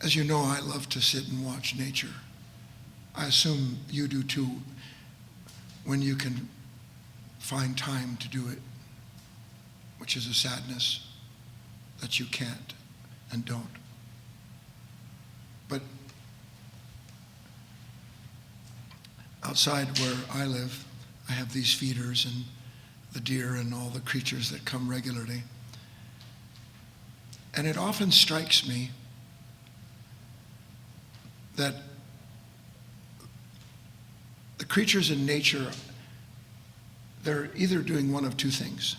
As you know, I love to sit and watch nature. I assume you do too, when you can find time to do it, which is a sadness that you can't and don't. But outside where I live, I have these feeders and the deer and all the creatures that come regularly. And it often strikes me that the creatures in nature, they're either doing one of two things.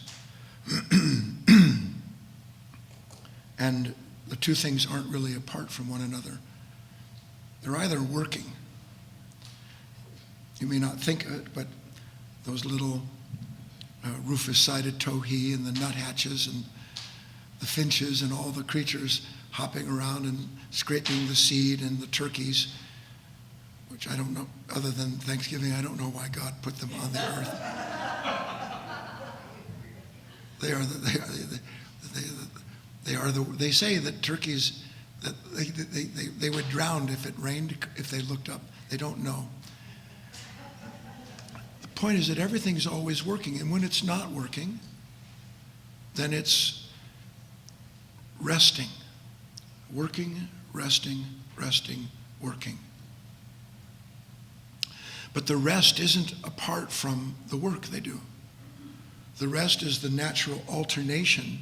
And the two things aren't really apart from one another. They're either working. You may not think it, but those little rufous-sided towhee and the nuthatches and the finches and all the creatures hopping around and scraping the seed, and the turkeys, which I don't know, other than Thanksgiving, I don't know why God put them on the earth. They say that turkeys, that they would drown if it rained, if they looked up. They don't know. The point is that everything's always working, and when it's not working, then it's resting. Working, resting, resting, working. But the rest isn't apart from the work they do. The rest is the natural alternation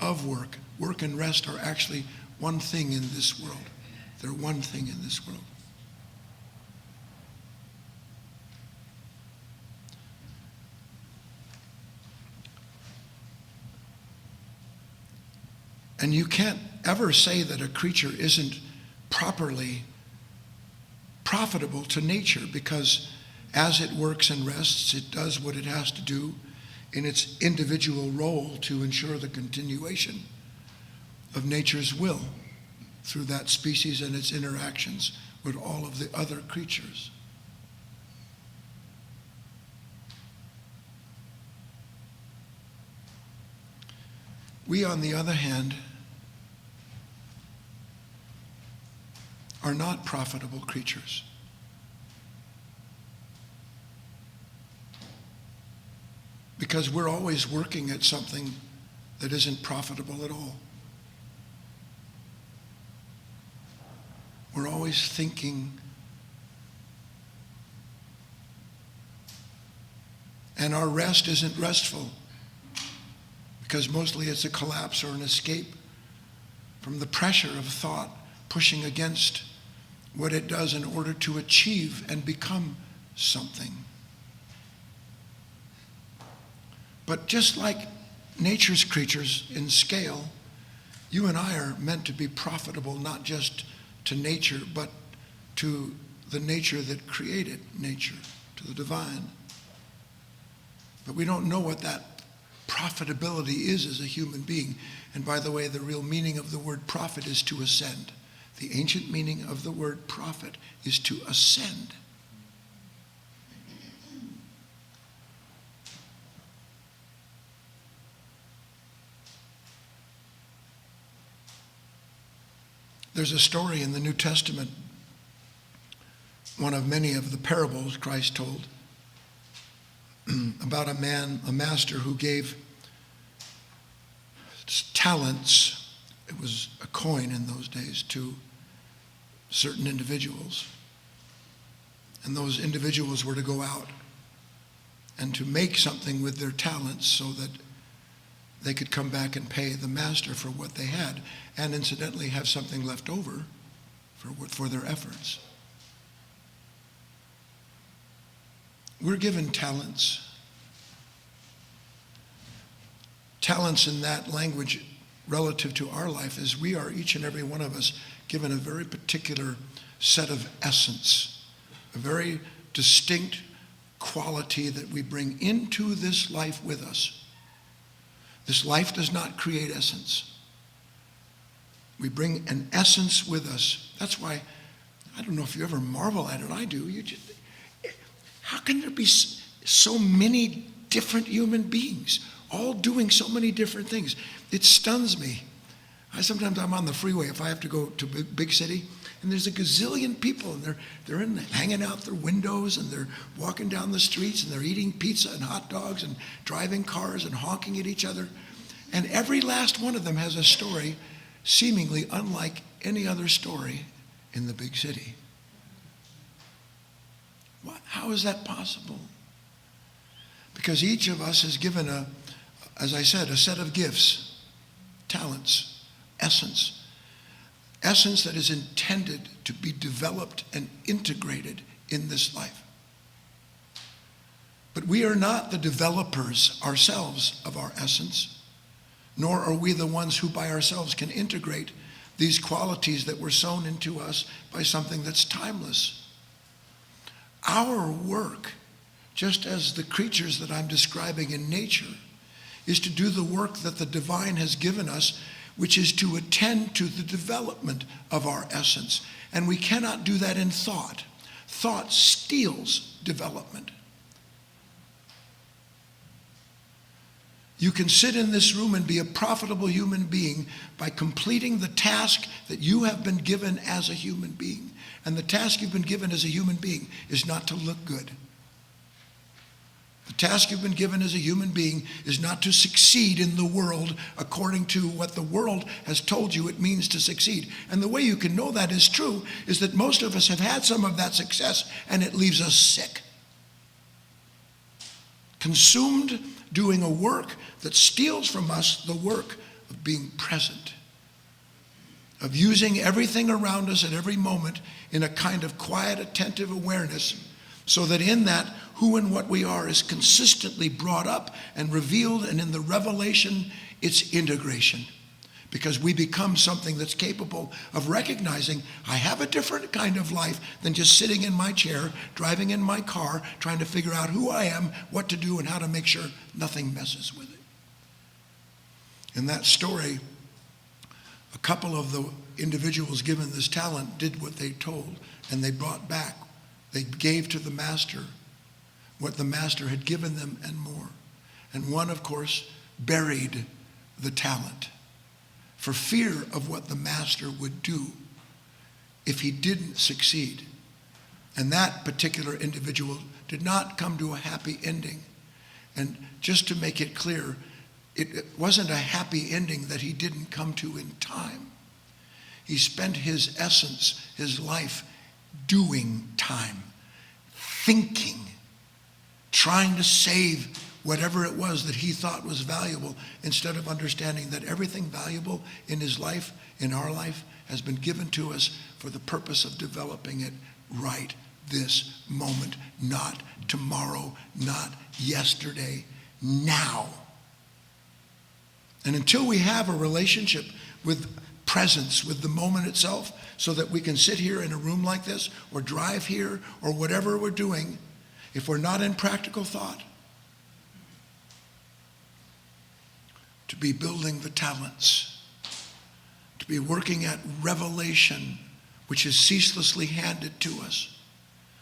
of work. Work and rest are actually one thing in this world. They're one thing in this world. And you can't ever say that a creature isn't properly profitable to nature, because as it works and rests, it does what it has to do in its individual role to ensure the continuation of nature's will through that species and its interactions with all of the other creatures. We, on the other hand, are not profitable creatures. Because we're always working at something that isn't profitable at all. We're always thinking, and our rest isn't restful, because mostly it's a collapse or an escape from the pressure of thought pushing against what it does in order to achieve and become something. But just like nature's creatures in scale, you and I are meant to be profitable not just to nature, but to the nature that created nature, to the divine. But we don't know what that profitability is as a human being. And by the way, the real meaning of the word profit is to ascend. The ancient meaning of the word profit is to ascend. There's a story in the New Testament, one of many of the parables Christ told, about a master who gave talents, it was a coin in those days, to certain individuals. And those individuals were to go out and to make something with their talents so that they could come back and pay the master for what they had, and incidentally have something left over for their efforts. We're given talents. Talents in that language relative to our life is we are, each and every one of us, given a very particular set of essence, a very distinct quality that we bring into this life with us. This life does not create essence. We bring an essence with us. That's why, I don't know if you ever marvel at it, I do. How can there be so many different human beings, all doing so many different things? It stuns me. Sometimes I'm on the freeway if I have to go to a big city, and there's a gazillion people, and they're hanging out their windows, and they're walking down the streets, and they're eating pizza and hot dogs and driving cars and honking at each other. And every last one of them has a story seemingly unlike any other story in the big city. How is that possible? Because each of us is given as I said, a set of gifts, talents, essence that is intended to be developed and integrated in this life. But we are not the developers ourselves of our essence, nor are we the ones who by ourselves can integrate these qualities that were sown into us by something that's timeless. Our work, just as the creatures that I'm describing in nature, is to do the work that the divine has given us, which is to attend to the development of our essence. And we cannot do that in thought. Thought steals development. You can sit in this room and be a profitable human being by completing the task that you have been given as a human being. And the task you've been given as a human being is not to look good. The task you've been given as a human being is not to succeed in the world according to what the world has told you it means to succeed. And the way you can know that is true is that most of us have had some of that success and it leaves us sick. Consumed doing a work that steals from us the work of being present, of using everything around us at every moment in a kind of quiet, attentive awareness, so that in that, who and what we are is consistently brought up and revealed, and in the revelation, it's integration. Because we become something that's capable of recognizing, I have a different kind of life than just sitting in my chair, driving in my car, trying to figure out who I am, what to do, and how to make sure nothing messes with it. In that story, a couple of the individuals given this talent did what they told, and they brought back. They gave to the master what the master had given them and more. And one, of course, buried the talent for fear of what the master would do if he didn't succeed. And that particular individual did not come to a happy ending. And just to make it clear, it wasn't a happy ending that he didn't come to in time. He spent his essence, his life, doing time, thinking, trying to save whatever it was that he thought was valuable, instead of understanding that everything valuable in his life, in our life, has been given to us for the purpose of developing it right this moment, not tomorrow, not yesterday, now. And until we have a relationship with presence, with the moment itself, so that we can sit here in a room like this, or drive here, or whatever we're doing, if we're not in practical thought, to be building the talents, to be working at revelation, which is ceaselessly handed to us.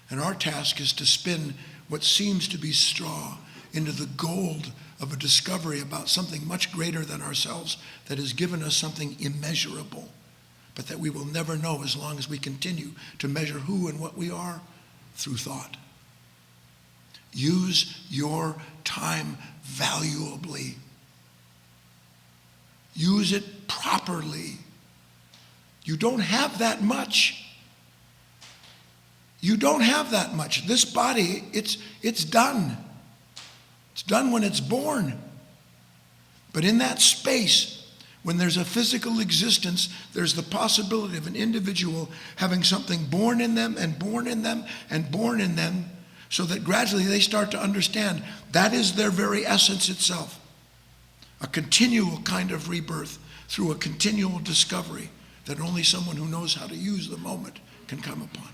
And our task is to spin what seems to be straw into the gold of a discovery about something much greater than ourselves that has given us something immeasurable, but that we will never know as long as we continue to measure who and what we are through thought. Use your time valuably. Use it properly. You don't have that much. You don't have that much. This body, it's done. It's done when it's born. But in that space, when there's a physical existence, there's the possibility of an individual having something born in them and born in them and born in them, so that gradually they start to understand that is their very essence itself. A continual kind of rebirth through a continual discovery that only someone who knows how to use the moment can come upon.